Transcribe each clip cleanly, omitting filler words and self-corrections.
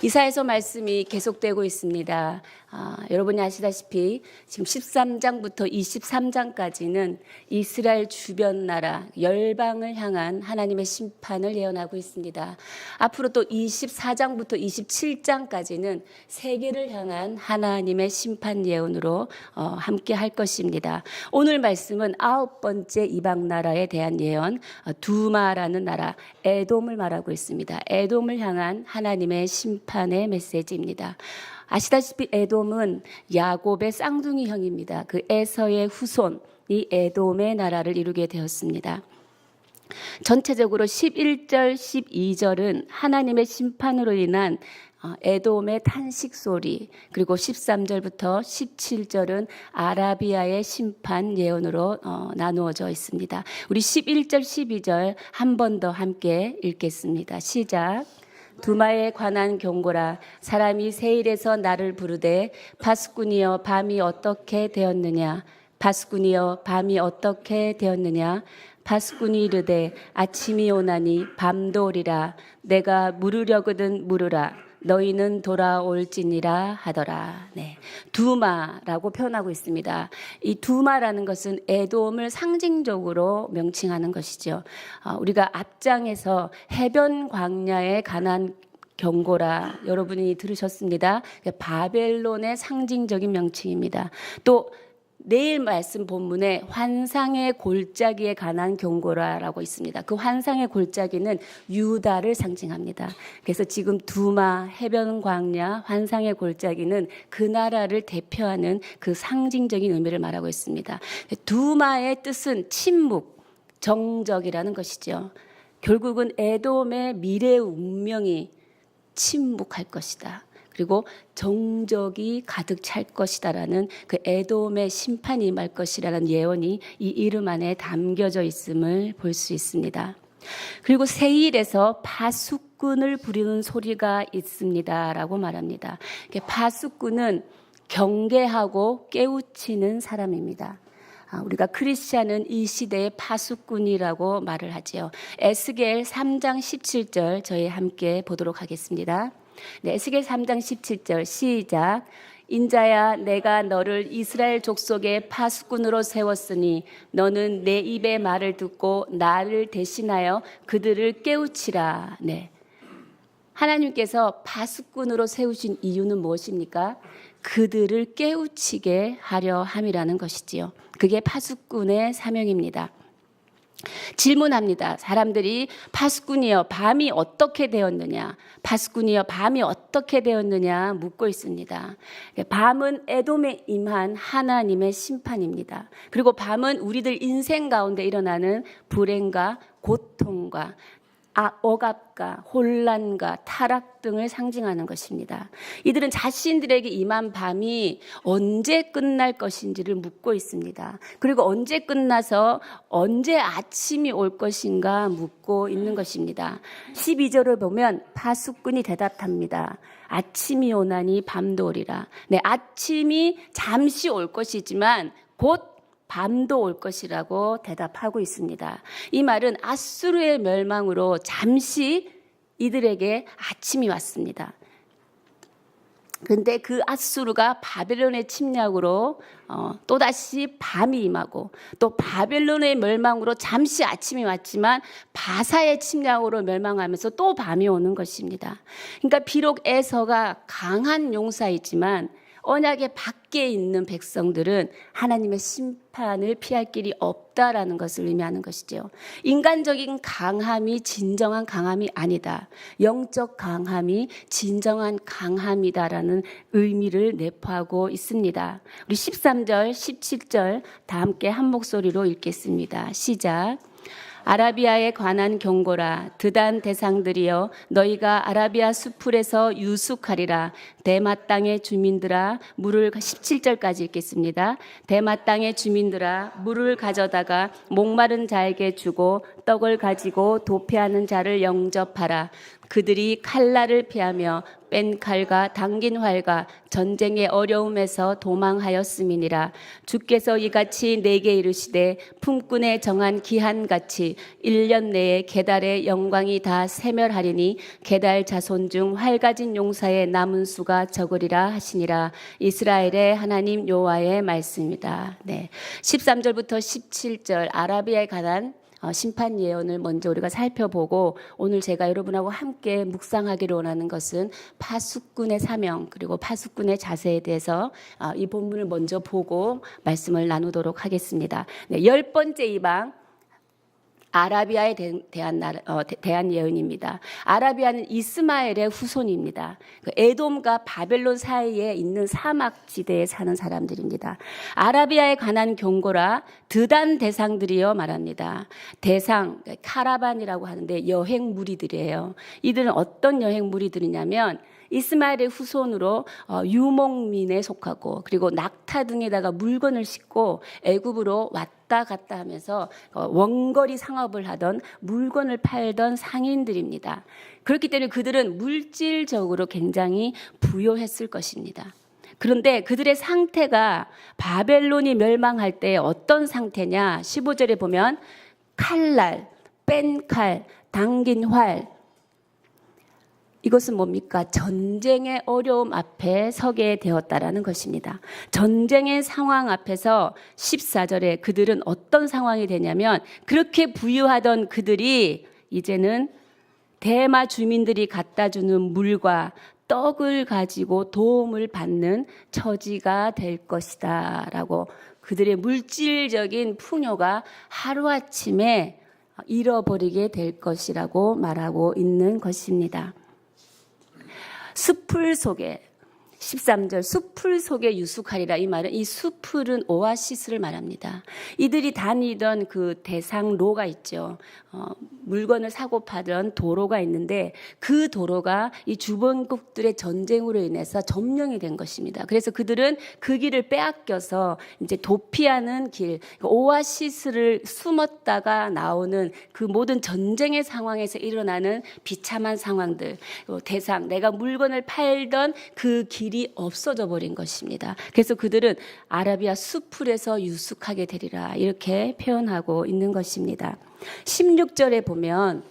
이사야서 말씀이 계속되고 있습니다. 여러분이 아시다시피 지금 13장부터 23장까지는 이스라엘 주변 나라 열방을 향한 하나님의 심판을 예언하고 있습니다. 앞으로 또 24장부터 27장까지는 세계를 향한 하나님의 심판 예언으로 함께 할 것입니다. 오늘 말씀은 9번째 이방 나라에 대한 예언, 두마라는 나라 에돔을 말하고 있습니다. 에돔을 향한 하나님의 심판의 메시지입니다. 아시다시피 에돔은 야곱의 쌍둥이 형입니다. 그 에서의 후손, 이 에돔의 나라를 이루게 되었습니다. 전체적으로 11절, 12절은 하나님의 심판으로 인한 에돔의 탄식 소리, 그리고 13절부터 17절은 아라비아의 심판 예언으로 나누어져 있습니다. 우리 11절, 12절 한 번 더 함께 읽겠습니다. 시작. 두마에 관한 경고라. 사람이 세일에서 나를 부르되 파수꾼이여 밤이 어떻게 되었느냐. 파수꾼이여 밤이 어떻게 되었느냐. 파수꾼이 이르되 아침이 오나니 밤도 오리라. 내가 물으려거든 물으라. 너희는 돌아올지니라 하더라. 네, 두마라고 표현하고 있습니다. 이 두마라는 것은 에돔을 상징적으로 명칭하는 것이죠. 우리가 앞장에서 해변 광야에 관한 경고라 여러분이 들으셨습니다. 바벨론의 상징적인 명칭입니다. 또 내일 말씀 본문에 환상의 골짜기에 관한 경고라라고 있습니다. 그 환상의 골짜기는 유다를 상징합니다. 그래서 지금 두마, 해변 광야, 환상의 골짜기는 그 나라를 대표하는 그 상징적인 의미를 말하고 있습니다. 두마의 뜻은 침묵, 정적이라는 것이죠. 결국은 에돔의 미래 운명이 침묵할 것이다. 그리고 정적이 가득 찰 것이다라는 그 에돔의 심판이 임할 것이라는 예언이 이 이름 안에 담겨져 있음을 볼 수 있습니다. 그리고 세일에서 파수꾼을 부리는 소리가 있습니다라고 말합니다. 파수꾼은 경계하고 깨우치는 사람입니다. 우리가 크리스찬은 이 시대의 파수꾼이라고 말을 하지요. 에스겔 3장 17절 저희 함께 보도록 하겠습니다. 네, 에스겔 3장 17절 시작. 인자야 내가 너를 이스라엘 족속의 파수꾼으로 세웠으니 너는 내 입의 말을 듣고 나를 대신하여 그들을 깨우치라. 네, 하나님께서 파수꾼으로 세우신 이유는 무엇입니까? 그들을 깨우치게 하려 함이라는 것이지요. 그게 파수꾼의 사명입니다. 질문합니다. 사람들이 파수꾼이여 밤이 어떻게 되었느냐, 파수꾼이여 밤이 어떻게 되었느냐 묻고 있습니다. 밤은 에돔에 임한 하나님의 심판입니다. 그리고 밤은 우리들 인생 가운데 일어나는 불행과 고통과 억압과 혼란과 타락 등을 상징하는 것입니다. 이들은 자신들에게 임한 밤이 언제 끝날 것인지를 묻고 있습니다. 그리고 언제 끝나서 언제 아침이 올 것인가 묻고 있는 것입니다. 12절을 보면 파수꾼이 대답합니다. 아침이 오나니 밤도 오리라. 네, 아침이 잠시 올 것이지만 곧 밤도 올 것이라고 대답하고 있습니다. 이 말은 아수르의 멸망으로 잠시 이들에게 아침이 왔습니다. 그런데 그 아수르가 바벨론의 침략으로 또다시 밤이 임하고 또 바벨론의 멸망으로 잠시 아침이 왔지만 바사의 침략으로 멸망하면서 또 밤이 오는 것입니다. 그러니까 비록 에서가 강한 용사이지만 언약의 밖에 있는 백성들은 하나님의 심판을 피할 길이 없다라는 것을 의미하는 것이죠. 인간적인 강함이 진정한 강함이 아니다. 영적 강함이 진정한 강함이다라는 의미를 내포하고 있습니다. 우리 13절, 17절 다 함께 한 목소리로 읽겠습니다. 시작. 아라비아에 관한 경고라. 드단 대상들이여 너희가 아라비아 수풀에서 유숙하리라. 대마 땅의 주민들아 물을 17절까지 읽겠습니다. 대마 땅의 주민들아 물을 가져다가 목마른 자에게 주고 떡을 가지고 도피하는 자를 영접하라. 그들이 칼날을 피하며 뺀 칼과 당긴 활과 전쟁의 어려움에서 도망하였음이니라. 주께서 이같이 내게 이르시되 품꾼의 정한 기한같이 1년 내에 게달의 영광이 다 세멸하리니 게달 자손 중 활 가진 용사의 남은 수가 적으리라 하시니라. 이스라엘의 하나님 여호와의 말씀입니다. 네, 13절부터 17절 아라비아에 관한 심판 예언을 먼저 우리가 살펴보고, 오늘 제가 여러분하고 함께 묵상하기를 원하는 것은 파수꾼의 사명 그리고 파수꾼의 자세에 대해서 이 본문을 먼저 보고 말씀을 나누도록 하겠습니다. 네, 10번째 이방 아라비아에 대한 예언입니다. 아라비아는 이스마엘의 후손입니다. 에돔과 바벨론 사이에 있는 사막지대에 사는 사람들입니다. 아라비아에 관한 경고라 드단 대상들이여 말합니다. 대상, 카라반이라고 하는데 여행 무리들이에요. 이들은 어떤 여행 무리들이냐면 이스마엘의 후손으로 유목민에 속하고, 그리고 낙타 등에다가 물건을 싣고 애굽으로 왔다 갔다 하면서 원거리 상업을 하던, 물건을 팔던 상인들입니다. 그렇기 때문에 그들은 물질적으로 굉장히 부유했을 것입니다. 그런데 그들의 상태가 바벨론이 멸망할 때 어떤 상태냐? 15절에 보면 칼날, 뺀 칼, 당긴 활, 이것은 뭡니까? 전쟁의 어려움 앞에 서게 되었다라는 것입니다. 전쟁의 상황 앞에서 14절에 그들은 어떤 상황이 되냐면, 그렇게 부유하던 그들이 이제는 대마 주민들이 갖다 주는 물과 떡을 가지고 도움을 받는 처지가 될 것이다 라고, 그들의 물질적인 풍요가 하루아침에 잃어버리게 될 것이라고 말하고 있는 것입니다. 숲풀 속에, 13절 숲풀 속에 유숙하리라. 이 말은, 이 숲풀은 오아시스를 말합니다. 이들이 다니던 그 대상로가 있죠. 물건을 사고 파던 도로가 있는데, 그 도로가 이 주변국들의 전쟁으로 인해서 점령이 된 것입니다. 그래서 그들은 그 길을 빼앗겨서 이제 도피하는 길, 오아시스를 숨었다가 나오는 그 모든 전쟁의 상황에서 일어나는 비참한 상황들, 대상, 내가 물건을 팔던 그 길이 없어져 버린 것입니다. 그래서 그들은 아라비아 숲풀에서 유숙하게 되리라, 이렇게 표현하고 있는 것입니다. 16절에 보면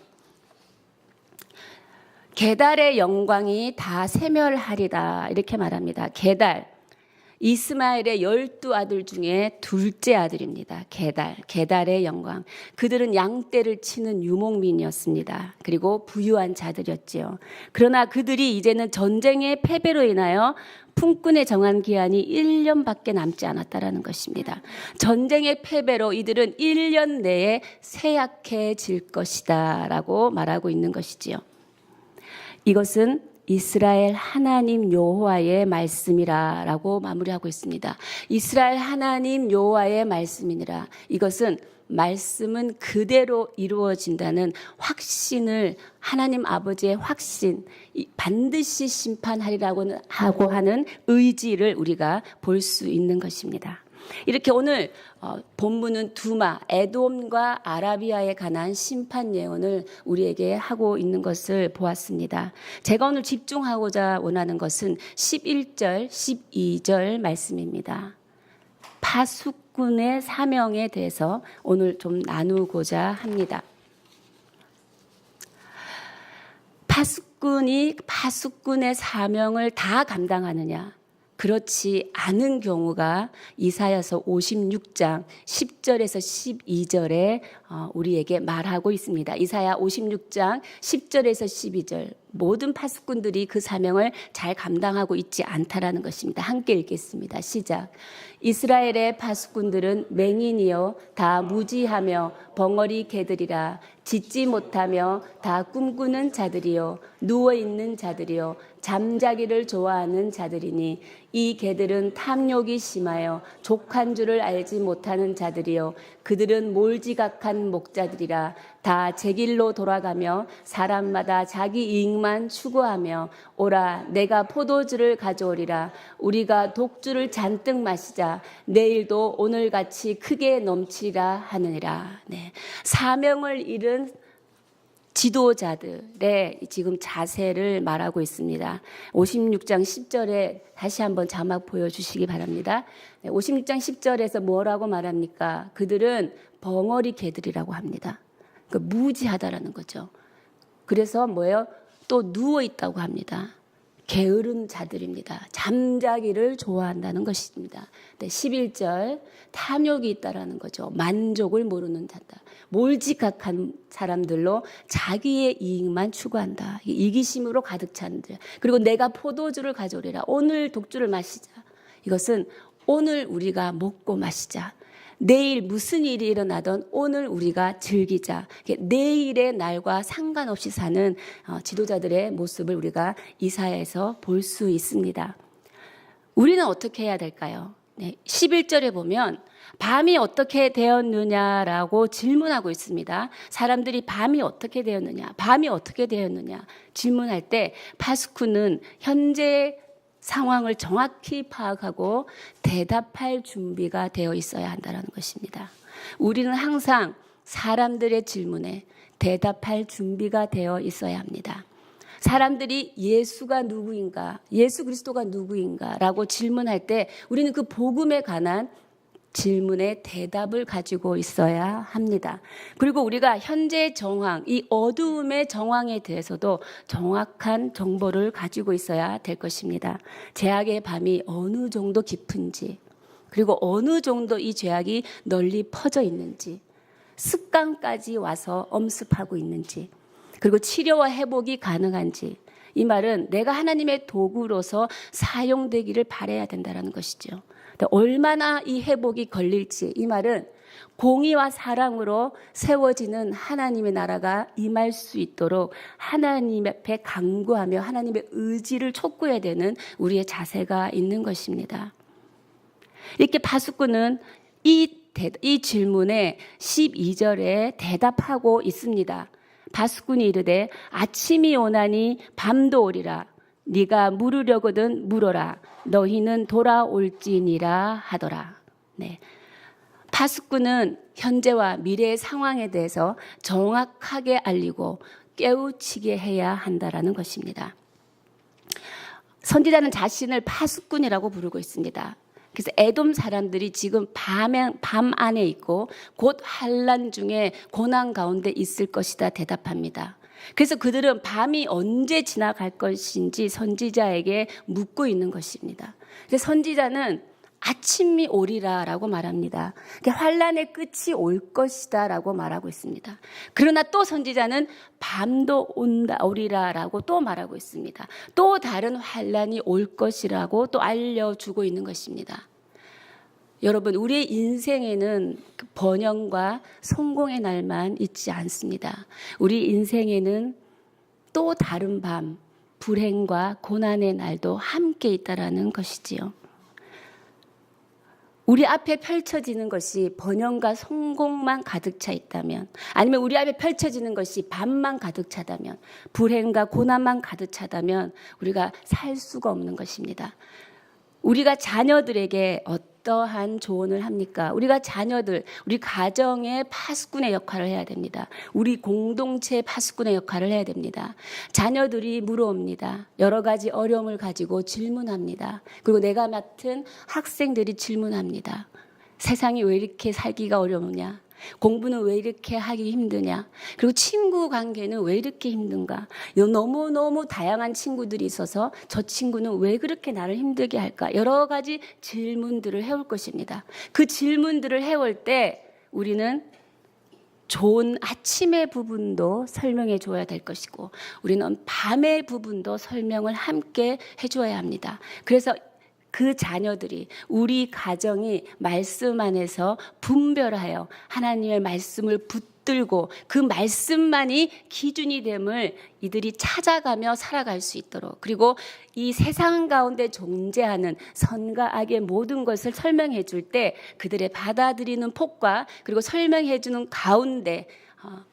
게달의 영광이 다 세멸하리다, 이렇게 말합니다. 게달, 이스마엘의 12아들 중에 둘째 아들입니다. 게달의 영광. 그들은 양떼를 치는 유목민이었습니다. 그리고 부유한 자들이었지요. 그러나 그들이 이제는 전쟁의 패배로 인하여 품꾼의 정한 기한이 1년밖에 남지 않았다라는 것입니다. 전쟁의 패배로 이들은 1년 내에 쇠약해질 것이다 라고 말하고 있는 것이지요. 이것은 이스라엘 하나님 여호와의 말씀이라 라고 마무리하고 있습니다. 이스라엘 하나님 여호와의 말씀이니라. 이것은 말씀은 그대로 이루어진다는 확신을, 하나님 아버지의 확신, 반드시 심판하리라고 하고 하는 의지를 우리가 볼 수 있는 것입니다. 이렇게 오늘 본문은 두마, 에돔과 아라비아에 관한 심판 예언을 우리에게 하고 있는 것을 보았습니다. 제가 오늘 집중하고자 원하는 것은 11절, 12절 말씀입니다. 파수꾼의 사명에 대해서 오늘 좀 나누고자 합니다. 파수꾼의 사명을 다 감당하느냐? 그렇지 않은 경우가 이사야서 56장 10절에서 12절에 우리에게 말하고 있습니다. 이사야 56장 10절에서 12절, 모든 파수꾼들이 그 사명을 잘 감당하고 있지 않다라는 것입니다. 함께 읽겠습니다. 시작. 이스라엘의 파수꾼들은 맹인이요 다 무지하며 벙어리 개들이라. 짖지 못하며 다 꿈꾸는 자들이요 누워있는 자들이요 잠자기를 좋아하는 자들이니, 이 개들은 탐욕이 심하여 족한 줄을 알지 못하는 자들이요 그들은 몰지각한 무지한 목자들이라. 다 제 길로 돌아가며 사람마다 자기 이익만 추구하며 오라 내가 포도주를 가져오리라. 우리가 독주를 잔뜩 마시자. 내일도 오늘같이 크게 넘치리라 하느니라. 네. 사명을 잃은 지도자들의 지금 자세를 말하고 있습니다. 56장 10절에 다시 한번 자막 보여주시기 바랍니다. 56장 10절에서 뭐라고 말합니까? 그들은 벙어리 개들이라고 합니다. 그러니까 무지하다라는 거죠. 그래서 뭐예요? 또 누워 있다고 합니다. 게으른 자들입니다. 잠자기를 좋아한다는 것입니다. 11절 탐욕이 있다라는 거죠. 만족을 모르는 자다. 몰지각한 사람들로 자기의 이익만 추구한다. 이기심으로 가득 찬 자. 그리고 내가 포도주를 가져오리라. 오늘 독주를 마시자. 이것은 오늘 우리가 먹고 마시자. 내일 무슨 일이 일어나든 오늘 우리가 즐기자. 내일의 날과 상관없이 사는 지도자들의 모습을 우리가 이사야에서 볼 수 있습니다. 우리는 어떻게 해야 될까요? 11절에 보면 밤이 어떻게 되었느냐라고 질문하고 있습니다. 사람들이 밤이 어떻게 되었느냐, 밤이 어떻게 되었느냐 질문할 때 파수꾼은 현재 상황을 정확히 파악하고 대답할 준비가 되어 있어야 한다는 것입니다. 우리는 항상 사람들의 질문에 대답할 준비가 되어 있어야 합니다. 사람들이 예수가 누구인가, 예수 그리스도가 누구인가 라고 질문할 때 우리는 그 복음에 관한 질문에 대답을 가지고 있어야 합니다. 그리고 우리가 현재 정황, 이 어두움의 정황에 대해서도 정확한 정보를 가지고 있어야 될 것입니다. 죄악의 밤이 어느 정도 깊은지, 그리고 어느 정도 이 죄악이 널리 퍼져 있는지, 습관까지 와서 엄습하고 있는지, 그리고 치료와 회복이 가능한지, 이 말은 내가 하나님의 도구로서 사용되기를 바라야 된다는 것이죠. 얼마나 이 회복이 걸릴지, 이 말은 공의와 사랑으로 세워지는 하나님의 나라가 임할 수 있도록 하나님 앞에 간구하며 하나님의 의지를 촉구해야 되는 우리의 자세가 있는 것입니다. 이렇게 파수꾼은 이 질문에 12절에 대답하고 있습니다. 파수꾼이 이르되 아침이 오나니 밤도 오리라. 네가 물으려거든 물어라. 너희는 돌아올지니라 하더라. 네. 파수꾼은 현재와 미래의 상황에 대해서 정확하게 알리고 깨우치게 해야 한다라는 것입니다. 선지자는 자신을 파수꾼이라고 부르고 있습니다. 그래서 에돔 사람들이 지금 밤 안에 있고 곧 환난 중에 고난 가운데 있을 것이다 대답합니다. 그래서 그들은 밤이 언제 지나갈 것인지 선지자에게 묻고 있는 것입니다. 그래서 선지자는 아침이 오리라라고 말합니다. 환난의 끝이 올 것이다라고 말하고 있습니다. 그러나 또 선지자는 밤도 오리라라고 또 말하고 있습니다. 또 다른 환난이 올 것이라고 또 알려주고 있는 것입니다. 여러분, 우리의 인생에는 번영과 성공의 날만 있지 않습니다. 우리 인생에는 또 다른 밤, 불행과 고난의 날도 함께 있다라는 것이지요. 우리 앞에 펼쳐지는 것이 번영과 성공만 가득 차 있다면, 아니면 우리 앞에 펼쳐지는 것이 밤만 가득 차다면, 불행과 고난만 가득 차다면 우리가 살 수가 없는 것입니다. 우리가 자녀들에게 어떠한 조언을 합니까? 우리가 자녀들, 우리 가정의 파수꾼의 역할을 해야 됩니다. 우리 공동체의 파수꾼의 역할을 해야 됩니다. 자녀들이 물어옵니다. 여러 가지 어려움을 가지고 질문합니다. 그리고 내가 맡은 학생들이 질문합니다. 세상이 왜 이렇게 살기가 어려우냐? 공부는 왜 이렇게 하기 힘드냐? 그리고 친구 관계는 왜 이렇게 힘든가? 너무너무 다양한 친구들이 있어서 저 친구는 왜 그렇게 나를 힘들게 할까? 여러 가지 질문들을 해올 것입니다. 그 질문들을 해올 때 우리는 좋은 아침의 부분도 설명해 줘야 될 것이고 우리는 밤의 부분도 설명을 함께 해줘야 합니다. 그래서 그 자녀들이, 우리 가정이 말씀 안에서 분별하여 하나님의 말씀을 붙들고 그 말씀만이 기준이 됨을 이들이 찾아가며 살아갈 수 있도록, 그리고 이 세상 가운데 존재하는 선과 악의 모든 것을 설명해 줄 때 그들의 받아들이는 폭과 그리고 설명해 주는 가운데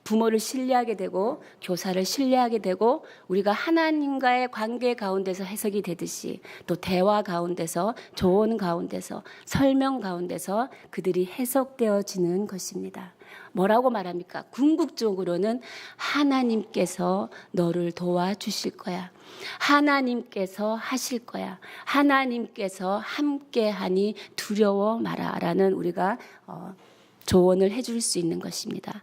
부모를 신뢰하게 되고 교사를 신뢰하게 되고, 우리가 하나님과의 관계 가운데서 해석이 되듯이 또 대화 가운데서, 조언 가운데서, 설명 가운데서 그들이 해석되어지는 것입니다. 뭐라고 말합니까? 궁극적으로는 하나님께서 너를 도와주실 거야, 하나님께서 하실 거야, 하나님께서 함께하니 두려워 마라 라는 우리가 조언을 해줄 수 있는 것입니다.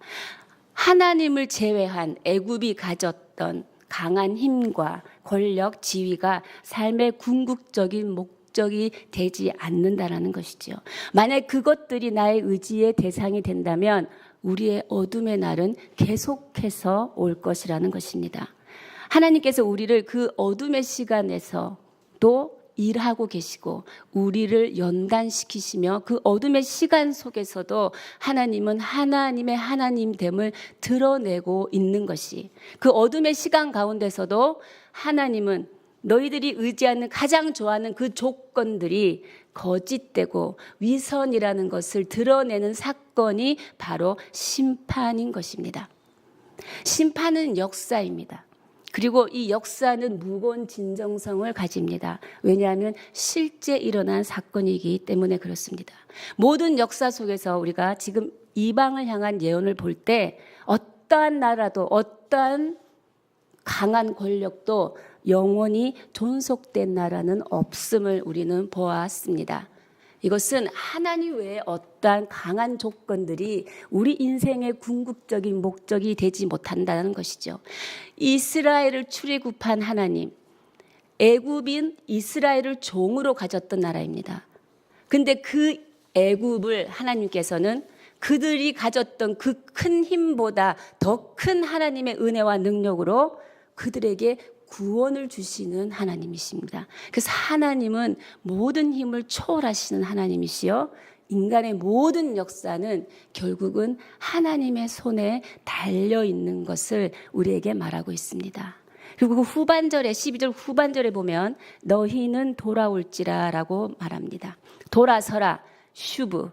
하나님을 제외한 애굽이 가졌던 강한 힘과 권력, 지위가 삶의 궁극적인 목적이 되지 않는다라는 것이죠. 만약 그것들이 나의 의지의 대상이 된다면 우리의 어둠의 날은 계속해서 올 것이라는 것입니다. 하나님께서 우리를 그 어둠의 시간에서 또 일하고 계시고 우리를 연단시키시며 그 어둠의 시간 속에서도 하나님은 하나님의 하나님됨을 드러내고 있는 것이, 그 어둠의 시간 가운데서도 하나님은 너희들이 의지하는, 가장 좋아하는 그 조건들이 거짓되고 위선이라는 것을 드러내는 사건이 바로 심판인 것입니다. 심판은 역사입니다. 그리고 이 역사는 무거운 진정성을 가집니다. 왜냐하면 실제 일어난 사건이기 때문에 그렇습니다. 모든 역사 속에서 우리가 지금 이방을 향한 예언을 볼 때 어떠한 나라도, 어떠한 강한 권력도 영원히 존속된 나라는 없음을 우리는 보았습니다. 이것은 하나님 외에 어떠한 강한 조건들이 우리 인생의 궁극적인 목적이 되지 못한다는 것이죠. 이스라엘을 출애굽한 하나님, 애굽인 이스라엘을 종으로 가졌던 나라입니다. 근데 그 애굽을 하나님께서는 그들이 가졌던 그 큰 힘보다 더 큰 하나님의 은혜와 능력으로 그들에게 구원을 주시는 하나님이십니다. 그래서 하나님은 모든 힘을 초월하시는 하나님이시요, 인간의 모든 역사는 결국은 하나님의 손에 달려있는 것을 우리에게 말하고 있습니다. 그리고 그 후반절에, 12절 후반절에 보면 너희는 돌아올지라 라고 말합니다. 돌아서라, 슈브,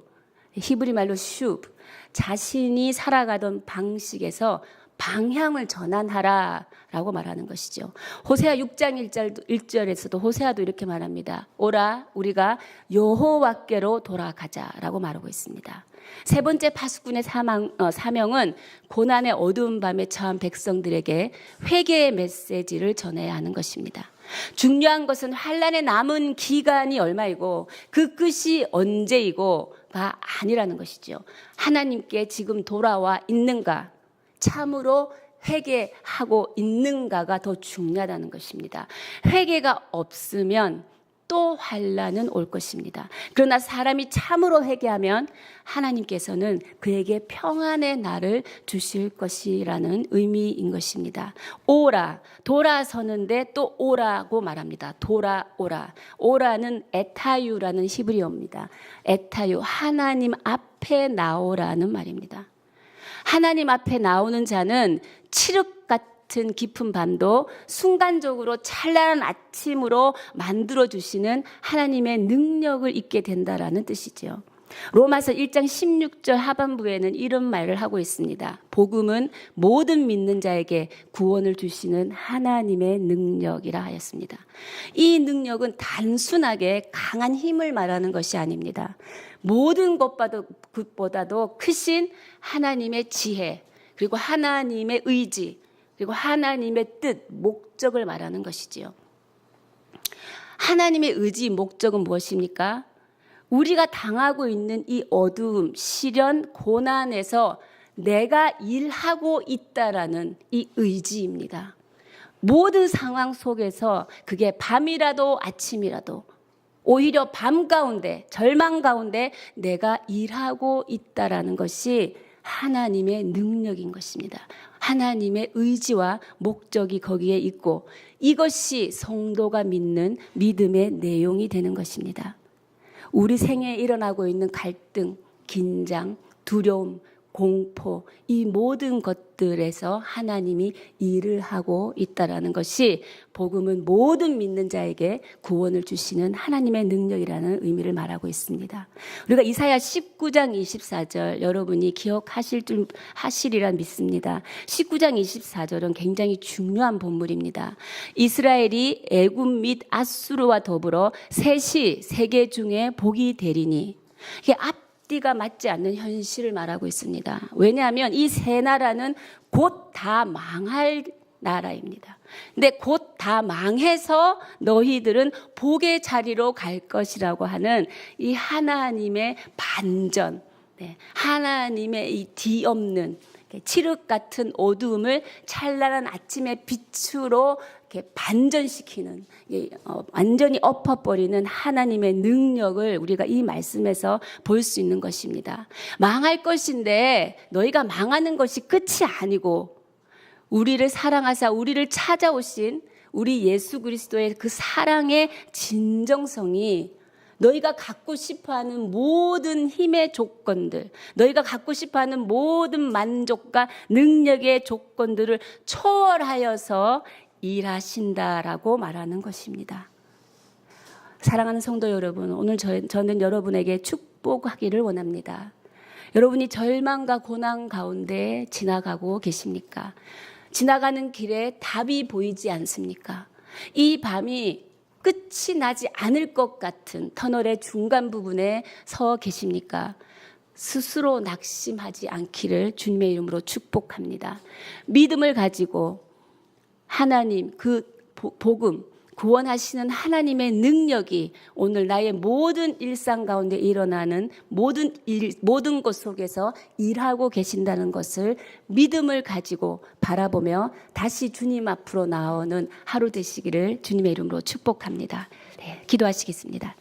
히브리 말로 슈브, 자신이 살아가던 방식에서 방향을 전환하라 라고 말하는 것이죠. 호세아 6장 1절에서도 호세아도 이렇게 말합니다. 오라, 우리가 여호와께로 돌아가자 라고 말하고 있습니다. 세 번째 파수꾼의 사명은 고난의 어두운 밤에 처한 백성들에게 회개의 메시지를 전해야 하는 것입니다. 중요한 것은 환난의 남은 기간이 얼마이고 그 끝이 언제이고가 아니라는 것이죠. 하나님께 지금 돌아와 있는가, 참으로 회개하고 있는가가 더 중요하다는 것입니다. 회개가 없으면 또 환난은 올 것입니다. 그러나 사람이 참으로 회개하면 하나님께서는 그에게 평안의 날을 주실 것이라는 의미인 것입니다. 오라, 돌아서는데 또 오라고 말합니다. 돌아오라. 오라는 에타유라는 히브리어입니다. 에타유, 하나님 앞에 나오라는 말입니다. 하나님 앞에 나오는 자는 칠흑 같은 깊은 밤도 순간적으로 찬란한 아침으로 만들어주시는 하나님의 능력을 잊게 된다라는 뜻이죠. 로마서 1장 16절 하반부에는 이런 말을 하고 있습니다. 복음은 모든 믿는 자에게 구원을 주시는 하나님의 능력이라 하였습니다. 이 능력은 단순하게 강한 힘을 말하는 것이 아닙니다. 모든 것보다도 크신 하나님의 지혜, 그리고 하나님의 의지, 그리고 하나님의 뜻, 목적을 말하는 것이지요. 하나님의 의지, 목적은 무엇입니까? 우리가 당하고 있는 이 어두움, 시련, 고난에서 내가 일하고 있다라는 이 의지입니다. 모든 상황 속에서 그게 밤이라도 아침이라도, 오히려 밤 가운데, 절망 가운데 내가 일하고 있다라는 것이 하나님의 능력인 것입니다. 하나님의 의지와 목적이 거기에 있고 이것이 성도가 믿는 믿음의 내용이 되는 것입니다. 우리 생애에 일어나고 있는 갈등, 긴장, 두려움, 공포, 이 모든 것들에서 하나님이 일을 하고 있다라는 것이 복음은 모든 믿는 자에게 구원을 주시는 하나님의 능력이라는 의미를 말하고 있습니다. 우리가 이사야 19장 24절 여러분이 기억하시리라 믿습니다. 19장 24절은 굉장히 중요한 본문입니다. 이스라엘이 애굽 및 아수르와 더불어 셋이 세계 중에 복이 되리니, 이게 앞뒤가 맞지 않는 현실을 말하고 있습니다. 왜냐하면 이 세 나라는 곧 다 망할 나라입니다. 근데 곧 다 망해서 너희들은 복의 자리로 갈 것이라고 하는 이 하나님의 반전, 하나님의 이 뒤엎는 칠흑 같은 어두움을 찬란한 아침의 빛으로 이렇게 반전시키는, 완전히 엎어버리는 하나님의 능력을 우리가 이 말씀에서 볼 수 있는 것입니다. 망할 것인데 너희가 망하는 것이 끝이 아니고 우리를 사랑하사 우리를 찾아오신 우리 예수 그리스도의 그 사랑의 진정성이 너희가 갖고 싶어하는 모든 힘의 조건들, 너희가 갖고 싶어하는 모든 만족과 능력의 조건들을 초월하여서 일하신다라고 말하는 것입니다. 사랑하는 성도 여러분, 오늘 저는 여러분에게 축복하기를 원합니다. 여러분이 절망과 고난 가운데 지나가고 계십니까? 지나가는 길에 답이 보이지 않습니까? 이 밤이 끝이 나지 않을 것 같은 터널의 중간 부분에 서 계십니까? 스스로 낙심하지 않기를 주님의 이름으로 축복합니다. 믿음을 가지고 하나님, 그 복음, 구원하시는 하나님의 능력이 오늘 나의 모든 일상 가운데 일어나는 모든 것 속에서 일하고 계신다는 것을 믿음을 가지고 바라보며 다시 주님 앞으로 나오는 하루 되시기를 주님의 이름으로 축복합니다. 네, 기도하시겠습니다.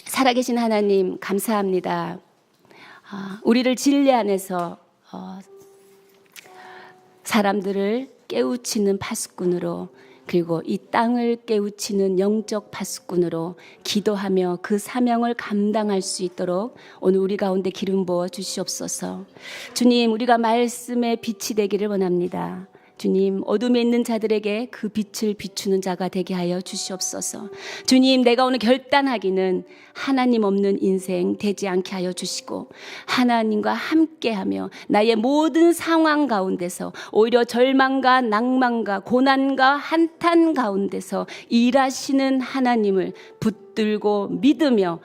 살아계신 하나님 감사합니다. 우리를 진리 안에서 사람들을 깨우치는 파수꾼으로, 그리고 이 땅을 깨우치는 영적 파수꾼으로 기도하며 그 사명을 감당할 수 있도록 오늘 우리 가운데 기름 부어 주시옵소서. 주님, 우리가 말씀의 빛이 되기를 원합니다. 주님, 어둠에 있는 자들에게 그 빛을 비추는 자가 되게 하여 주시옵소서. 주님, 내가 오늘 결단하기는 하나님 없는 인생 되지 않게 하여 주시고 하나님과 함께하며 나의 모든 상황 가운데서 오히려 절망과 낭만과 고난과 한탄 가운데서 일하시는 하나님을 붙들고 믿으며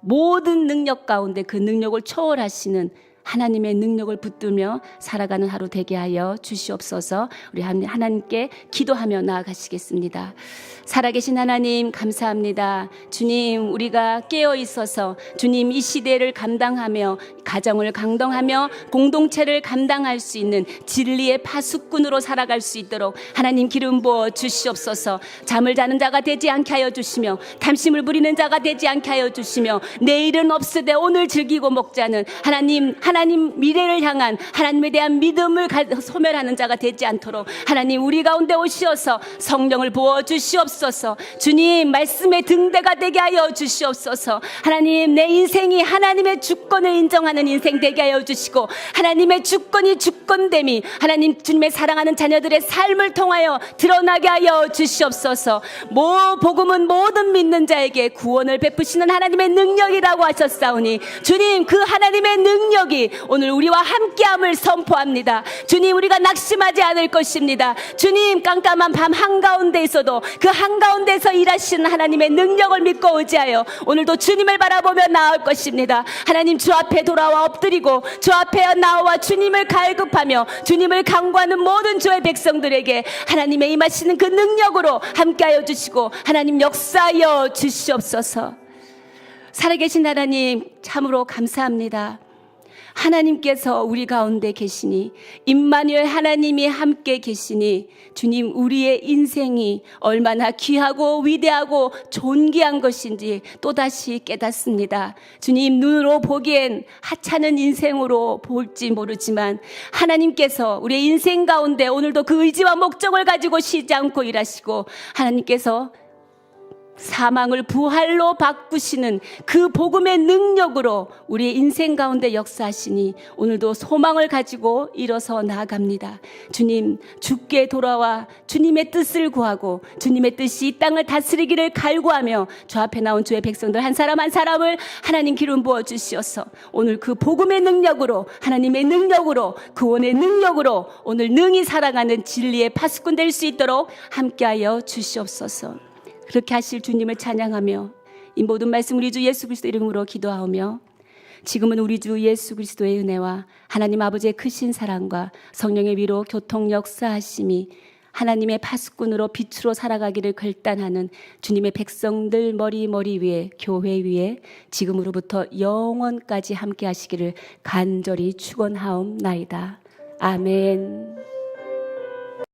모든 능력 가운데 그 능력을 초월하시는 하나님의 능력을 붙들며 살아가는 하루 되게 하여 주시옵소서. 우리 하나님께 기도하며 나아가시겠습니다. 살아계신 하나님 감사합니다. 주님, 우리가 깨어 있어서 주님 이 시대를 감당하며 가정을 감당하며 공동체를 감당할 수 있는 진리의 파수꾼으로 살아갈 수 있도록 하나님 기름 부어 주시옵소서. 잠을 자는 자가 되지 않게 하여 주시며 탐심을 부리는 자가 되지 않게 하여 주시며 내일은 없으되 오늘 즐기고 먹자는 하나님 미래를 향한 하나님에 대한 믿음을 소멸하는 자가 되지 않도록 하나님 우리 가운데 오시어서 성령을 부어 주시옵소서. 주님, 말씀의 등대가 되게 하여 주시옵소서. 하나님, 내 인생이 하나님의 주권을 인정하는 인생 되게 하여 주시고 하나님의 주권이 주권됨이 하나님 주님의 사랑하는 자녀들의 삶을 통하여 드러나게 하여 주시옵소서. 복음은 모든 믿는 자에게 구원을 베푸시는 하나님의 능력이라고 하셨사오니 주님, 그 하나님의 능력이 오늘 우리와 함께함을 선포합니다. 주님, 우리가 낙심하지 않을 것입니다. 주님, 깜깜한 밤 한가운데 있어도 그 한가운데서 일하시는 하나님의 능력을 믿고 의지하여 오늘도 주님을 바라보며 나올 것입니다. 하나님, 주 앞에 돌아와 엎드리고 주 앞에 나와 주님을 갈급하며 주님을 간구하는 모든 주의 백성들에게 하나님의 임하시는 그 능력으로 함께하여 주시고 하나님 역사하여 주시옵소서. 살아계신 하나님 참으로 감사합니다. 하나님께서 우리 가운데 계시니, 임마누엘 하나님이 함께 계시니, 주님, 우리의 인생이 얼마나 귀하고 위대하고 존귀한 것인지 또다시 깨닫습니다. 주님, 눈으로 보기엔 하찮은 인생으로 볼지 모르지만 하나님께서 우리의 인생 가운데 오늘도 그 의지와 목적을 가지고 쉬지 않고 일하시고, 하나님께서 사망을 부활로 바꾸시는 그 복음의 능력으로 우리의 인생 가운데 역사하시니 오늘도 소망을 가지고 일어서 나아갑니다. 주님, 주께 돌아와 주님의 뜻을 구하고 주님의 뜻이 이 땅을 다스리기를 갈구하며 주 앞에 나온 주의 백성들 한 사람 한 사람을 하나님 기름 부어 주시어서 오늘 그 복음의 능력으로, 하나님의 능력으로, 구원의 능력으로 오늘 능히 살아가는 진리의 파수꾼 될 수 있도록 함께하여 주시옵소서. 그렇게 하실 주님을 찬양하며 이 모든 말씀 우리 주 예수 그리스도 이름으로 기도하오며, 지금은 우리 주 예수 그리스도의 은혜와 하나님 아버지의 크신 사랑과 성령의 위로 교통 역사하심이 하나님의 파수꾼으로 빛으로 살아가기를 결단하는 주님의 백성들 머리 위에, 교회 위에 지금으로부터 영원까지 함께 하시기를 간절히 축원하옵나이다. 아멘.